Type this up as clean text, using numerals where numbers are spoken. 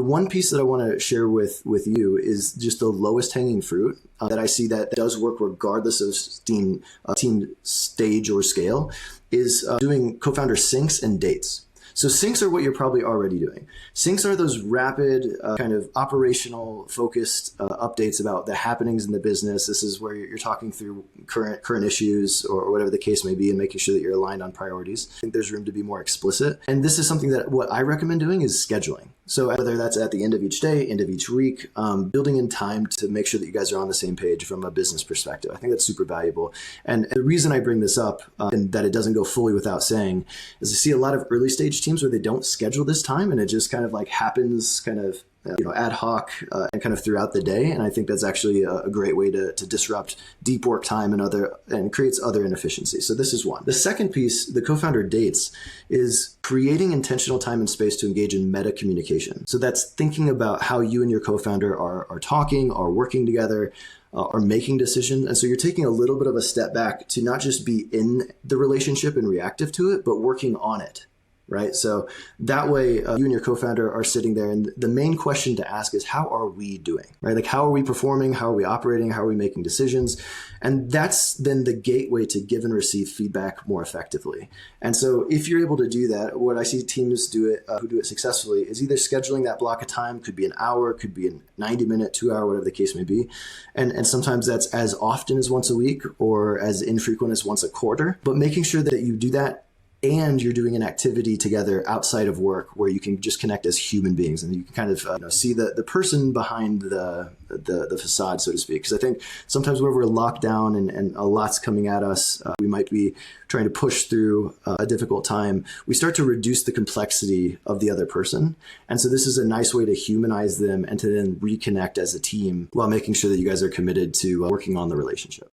one piece that I want to share with you is just the lowest hanging fruit that I see that does work regardless of team stage or scale is doing co-founder syncs and dates. So syncs are what you're probably already doing. Syncs are those rapid kind of operational focused updates about the happenings in the business. This is where you're talking through current issues or whatever the case may be and making sure that you're aligned on priorities. I think there's room to be more explicit. And this is something that what I recommend doing is scheduling. So whether that's at the end of each day, end of each week, building in time to make sure that you guys are on the same page from a business perspective. I think that's super valuable. And the reason I bring this up and that it doesn't go fully without saying is I see a lot of early stage teams where they don't schedule this time and it just kind of like happens kind of ad hoc and kind of throughout the day. And I think that's actually a great way to disrupt deep work time and creates other inefficiencies. So this is one. The second piece, the co-founder dates, is creating intentional time and space to engage in meta communication. So that's thinking about how you and your co-founder are talking, are working together, are making decisions. And so you're taking a little bit of a step back to not just be in the relationship and reactive to it, but working on it. Right. So that way you and your co-founder are sitting there. And the main question to ask is, how are we doing? Right. Like, how are we performing? How are we operating? How are we making decisions? And that's then the gateway to give and receive feedback more effectively. And so if you're able to do that, what I see teams do it who do it successfully is either scheduling that block of time, could be an hour, could be a 90-minute, 2-hour, whatever the case may be. And sometimes that's as often as once a week or as infrequent as once a quarter. But making sure that you do that and you're doing an activity together outside of work where you can just connect as human beings and you can kind of see the person behind the facade, so to speak. Because I think sometimes when we're locked down and a lot's coming at us, we might be trying to push through a difficult time. We start to reduce the complexity of the other person. And so this is a nice way to humanize them and to then reconnect as a team while making sure that you guys are committed to working on the relationship.